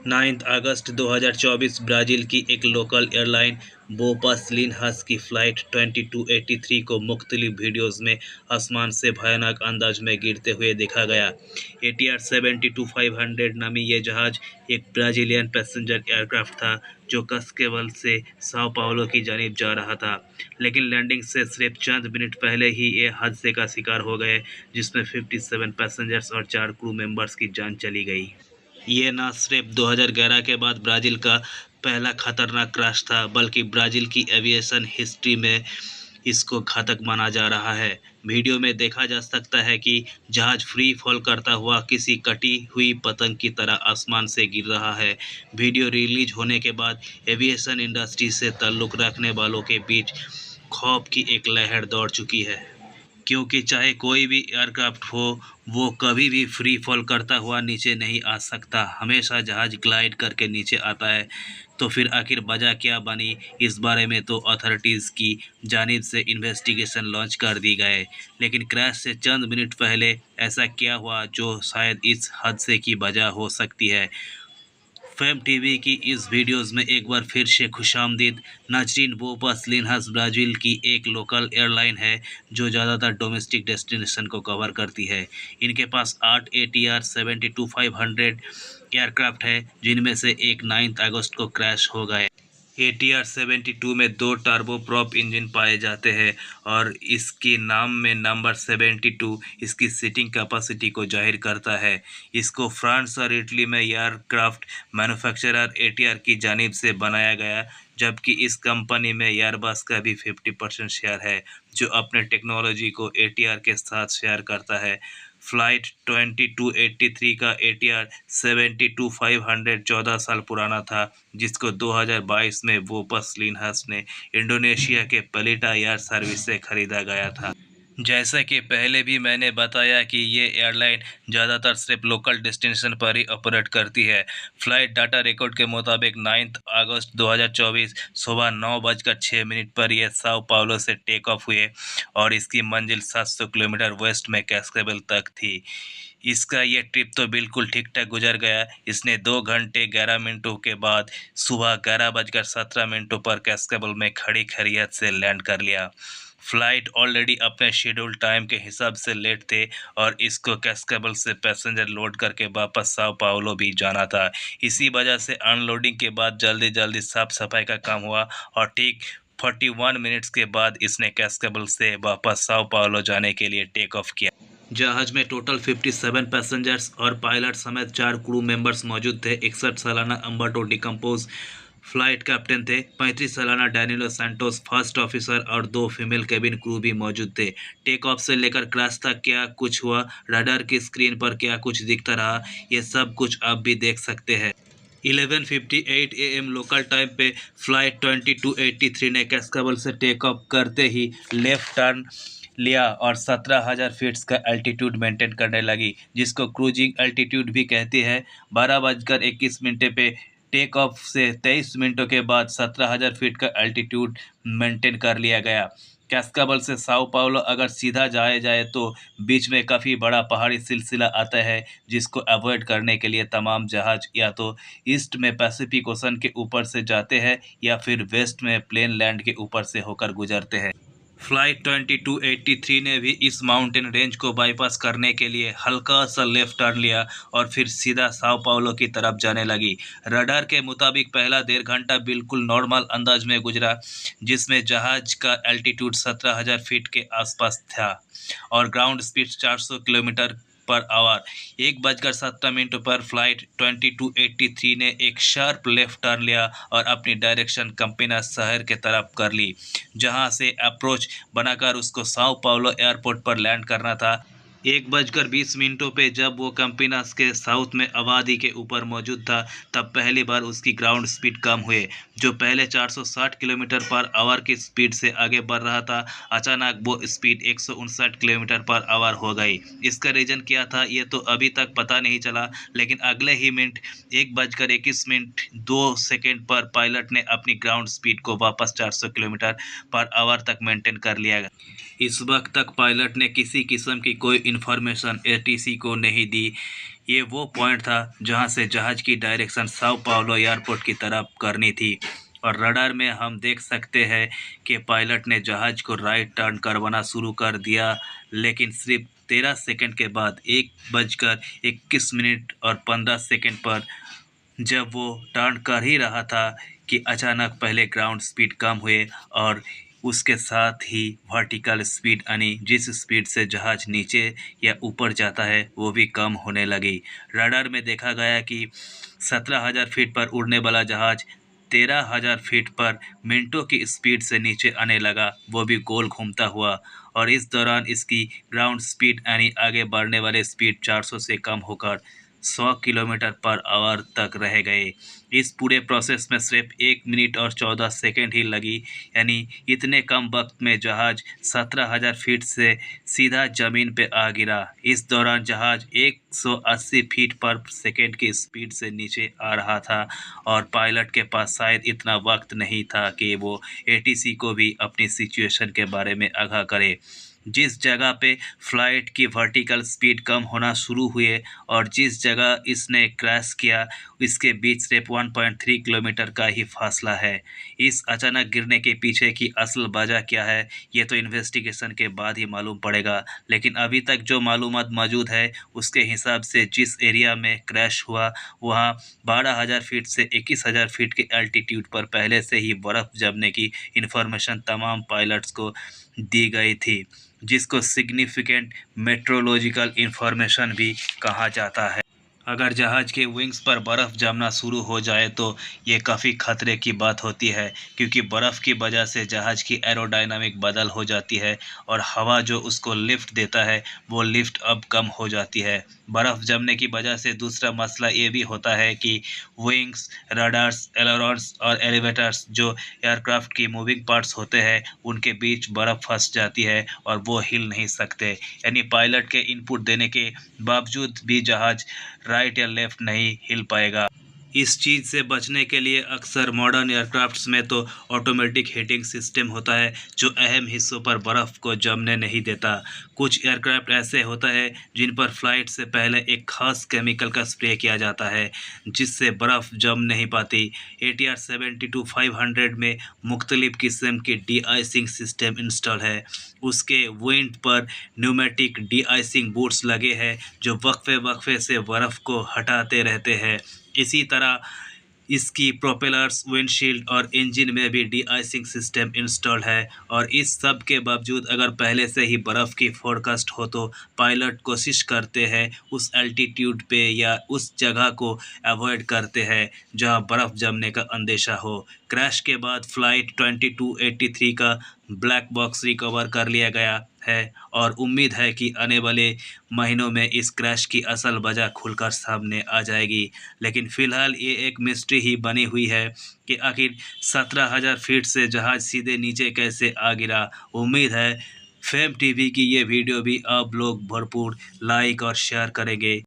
9 अगस्त 2024 Brazil की एक local airline बोपस लिनहस की फ़्लाइट 2283 को मुख्तलिफ वीडियोज़ में आसमान से भयानक अंदाज में गिरते हुए देखा गया। ATR 72-500 नामी ये जहाज़ एक ब्राज़ीलियन पैसेंजर एयरक्राफ्ट था जो कस्केबल से साओ पाउलो की जानिब जा रहा था, लेकिन लैंडिंग से सिर्फ चंद मिनट पहले ही ये हादसे का शिकार हो गए, जिसमें 57 पैसेंजर्स और 4 क्रू मेंबर्स की जान चली गई। ये न सिर्फ 2011 के बाद ब्राज़ील का पहला खतरनाक क्रैश था, बल्कि ब्राज़ील की एविएशन हिस्ट्री में इसको घातक माना जा रहा है। वीडियो में देखा जा सकता है कि जहाज़ फ्री फॉल करता हुआ किसी कटी हुई पतंग की तरह आसमान से गिर रहा है। वीडियो रिलीज होने के बाद एविएशन इंडस्ट्री से ताल्लुक़ रखने वालों के बीच खौफ की एक लहर दौड़ चुकी है, क्योंकि चाहे कोई भी एयरक्राफ्ट हो, वो कभी भी फ्री फॉल करता हुआ नीचे नहीं आ सकता। हमेशा जहाज़ ग्लाइड करके नीचे आता है। तो फिर आखिर वजह क्या बनी, इस बारे में तो अथॉरिटीज़ की जानिब से इन्वेस्टिगेशन लॉन्च कर दी गए, लेकिन क्रैश से चंद मिनट पहले ऐसा क्या हुआ जो शायद इस हादसे की वजह हो सकती है। फेम टीवी की इस वीडियोस में एक बार फिर से खुशामदीद नाजरीन। बोपस लिनहस ब्राज़ील की एक लोकल एयरलाइन है जो ज़्यादातर डोमेस्टिक डेस्टिनेशन को कवर करती है। इनके पास 8 ATR 72-500 एयरक्राफ्ट है, जिनमें से एक 9 अगस्त को क्रैश हो गए। ATR 72 में 2 टर्बोप्रॉप इंजन पाए जाते हैं और इसके नाम में नंबर 72 इसकी सीटिंग कैपेसिटी को जाहिर करता है। इसको फ्रांस और इटली में एयरक्राफ्ट मैन्युफैक्चरर ATR की जानिब से बनाया गया, जबकि इस कंपनी में एयरबस का भी 50% शेयर है, जो अपने टेक्नोलॉजी को ATR के साथ शेयर करता है। फ़्लाइट 2283 का ATR 72-500 14 साल पुराना था, जिसको 2022 में बोपस लिनहस ने इंडोनेशिया के पेलिटा एयर सर्विस से खरीदा गया था। जैसा कि पहले भी मैंने बताया कि ये एयरलाइन ज़्यादातर सिर्फ लोकल डेस्टिनेशन पर ही ऑपरेट करती है। फ़्लाइट डाटा रिकॉर्ड के मुताबिक 9 अगस्त 2024 सुबह 9:06 पर यह साओ पाउलो से टेक ऑफ हुए और इसकी मंजिल 700 किलोमीटर वेस्ट में कैस्केबल तक थी। इसका ये ट्रिप तो बिल्कुल ठीक-ठाक गुजर गया। इसने 2 घंटे 11 मिनटों के बाद सुबह 11:17 पर कैस्केबल में खड़ी खैरियत से लैंड कर लिया। फ़्लाइट ऑलरेडी अपने शेड्यूल टाइम के हिसाब से लेट थे और इसको कैस्केबल से पैसेंजर लोड करके वापस साओ पाउलो भी जाना था। इसी वजह से अनलोडिंग के बाद जल्दी-जल्दी साफ-सफाई का काम हुआ और ठीक 41 मिनट्स के बाद इसने कैस्केबल से वापस साओ पाउलो जाने के लिए टेक ऑफ किया। जहाज में टोटल 57 पैसेंजर्स और पायलट समेत 4 क्रू मेंबर्स मौजूद थे। 61 सालाना अम्बर्टो डिकम्पोज फ्लाइट कैप्टन थे। 35 सालाना डैनिलो सैंटोस फर्स्ट ऑफिसर और 2 फीमेल केबिन क्रू भी मौजूद थे। टेक ऑफ से लेकर क्रैश तक क्या कुछ हुआ, रडार की स्क्रीन पर क्या कुछ दिखता रहा, ये सब कुछ आप भी देख सकते हैं। 11:58 AM लोकल टाइम पे फ़्लाइट 2283 ने कैस्केबल से टेक ऑफ करते ही लेफ़्ट टर्न लिया और 17,000 फीट्स का एल्टीट्यूड मेंटेन करने लगी, जिसको क्रूजिंग एल्टीट्यूड भी कहती है। 12:21 पे टेक ऑफ से 23 मिनटों के बाद 17,000 फीट का एल्टीट्यूड मेंटेन कर लिया गया। कैस्केबल से साओ पाउलो अगर सीधा जाए तो बीच में काफ़ी बड़ा पहाड़ी सिलसिला आता है, जिसको अवॉइड करने के लिए तमाम जहाज या तो ईस्ट में पैसिफिक ओशन के ऊपर से जाते हैं या फिर वेस्ट में प्लेन लैंड के ऊपर से होकर गुजरते हैं। फ़्लाइट 2283 ने भी इस माउंटेन रेंज को बाईपास करने के लिए हल्का सा लेफ्ट टर्न लिया और फिर सीधा साओ पाउलो की तरफ जाने लगी। रडार के मुताबिक पहला 1.5 घंटा बिल्कुल नॉर्मल अंदाज में गुजरा, जिसमें जहाज का एल्टीट्यूड 17,000 फीट के आसपास था और ground speed 400 kilometre per hour. 1:17 पर फ़्लाइट 2283 ने एक शार्प लेफ्ट टर्न लिया और अपनी डायरेक्शन कैम्पिनास शहर के तरफ कर ली, जहां से अप्रोच बनाकर उसको साओ पाउलो एयरपोर्ट पर लैंड करना था। 1:20 पे जब वो कैम्पिनास के साउथ में आबादी के ऊपर मौजूद था, तब पहली बार उसकी ग्राउंड स्पीड कम हुए। जो पहले 460 किलोमीटर पर आवर की स्पीड से आगे बढ़ रहा था, अचानक वो स्पीड 159 किलोमीटर पर आवर हो गई। इसका रीज़न क्या था, ये तो अभी तक पता नहीं चला, लेकिन अगले ही मिनट 1:21 पर पायलट ने अपनी ग्राउंड स्पीड को वापस 400 किलोमीटर पर आवर तक मेंटेन कर लिया। इस वक्त तक पायलट ने किसी किस्म की कोई इन्फॉर्मेशन एटीसी को नहीं दी। ये वो पॉइंट था जहां से जहाज की डायरेक्शन साओ पाउलो एयरपोर्ट की तरफ करनी थी और रडार में हम देख सकते हैं कि पायलट ने जहाज को राइट टर्न करवाना शुरू कर दिया, लेकिन सिर्फ 13 सेकंड के बाद 1:21 और 15 सेकंड पर जब वो टर्न कर ही रहा था कि अचानक पहले ग्राउंड स्पीड कम हुए और उसके साथ ही वर्टिकल स्पीड यानी जिस स्पीड से जहाज नीचे या ऊपर जाता है वो भी कम होने लगी। रडार में देखा गया कि 17,000 फीट पर उड़ने वाला जहाज 13,000 फीट पर मिनटों की स्पीड से नीचे आने लगा, वो भी गोल घूमता हुआ। और इस दौरान इसकी ग्राउंड स्पीड यानी आगे बढ़ने वाले स्पीड 400 से कम होकर 100 किलोमीटर पर आवर तक रह गए। इस पूरे प्रोसेस में सिर्फ 1 मिनट और 14 सेकंड ही लगी, यानी इतने कम वक्त में जहाज 17,000 फीट से सीधा जमीन पे आ गिरा। इस दौरान जहाज 180 फीट पर सेकंड की स्पीड से नीचे आ रहा था और पायलट के पास शायद इतना वक्त नहीं था कि वो एटीसी को भी अपनी सिचुएशन के बारे में आगाह करे। जिस जगह पे फ्लाइट की वर्टिकल स्पीड कम होना शुरू हुए और जिस जगह इसने क्रैश किया इसके बीच सिर्फ 1.3 किलोमीटर का ही फासला है। इस अचानक गिरने के पीछे की असल वजह क्या है ये तो इन्वेस्टिगेशन के बाद ही मालूम पड़ेगा, लेकिन अभी तक जो मालूमात मौजूद है उसके हिसाब से जिस एरिया में क्रैश हुआ वहाँ 12,000 फीट से 21,000 फीट के एल्टीट्यूड पर पहले से ही बर्फ़ जमने की इन्फॉर्मेशन तमाम पायलट्स को दी गई थी, जिसको सिग्निफिकेंट मेट्रोलॉजिकल इन्फॉर्मेशन भी कहा जाता है। अगर जहाज़ के विंग्स पर बर्फ़ जमना शुरू हो जाए तो ये काफ़ी खतरे की बात होती है, क्योंकि बर्फ़ की वजह से जहाज़ की एरोडायनामिक बदल हो जाती है और हवा जो उसको लिफ्ट देता है वो लिफ्ट अब कम हो जाती है। बर्फ़ जमने की वजह से दूसरा मसला ये भी होता है कि विंग्स, रडार्स, एलेरोन्स और एलिवेटर्स जो एयरक्राफ्ट की मूविंग पार्ट्स होते हैं उनके बीच बर्फ़ फंस जाती है और वो हिल नहीं सकते, यानी पायलट के इनपुट देने के बावजूद भी जहाज़ राइट या लेफ्ट नहीं हिल पाएगा। इस चीज़ से बचने के लिए अक्सर मॉडर्न एयरक्राफ्ट्स में तो ऑटोमेटिक हीटिंग सिस्टम होता है जो अहम हिस्सों पर बर्फ़ को जमने नहीं देता। कुछ एयरक्राफ्ट ऐसे होता है जिन पर फ्लाइट से पहले एक खास केमिकल का स्प्रे किया जाता है जिससे बर्फ़ जम नहीं पाती। ATR 72-500 में मुख्तलिफ़ किस्म के डी आइसिंग सिस्टम इंस्टॉल है। उसके विंड पर न्यूमेटिक डी आइसिंग बूट्स लगे हैं जो वक्फे से बर्फ़ को हटाते रहते हैं। इसी तरह इसकी प्रोपेलर्स, विंडशील्ड और इंजन में भी डी आइसिंग सिस्टम इंस्टॉल्ड है। और इस सब के बावजूद अगर पहले से ही बर्फ़ की फोरकास्ट हो तो पायलट कोशिश करते हैं उस एल्टीट्यूड पे या उस जगह को अवॉइड करते हैं जहां बर्फ़ जमने का अंदेशा हो। क्रैश के बाद फ़्लाइट 2283 का ब्लैक बॉक्स रिकवर कर लिया गया है और उम्मीद है कि आने वाले महीनों में इस क्रैश की असल वजह खुलकर सामने आ जाएगी, लेकिन फ़िलहाल ये एक मिस्ट्री ही बनी हुई है कि आखिर 17,000 फीट से जहाज़ सीधे नीचे कैसे आ गिरा। उम्मीद है फेम टीवी की ये वीडियो भी आप लोग भरपूर लाइक और शेयर करेंगे।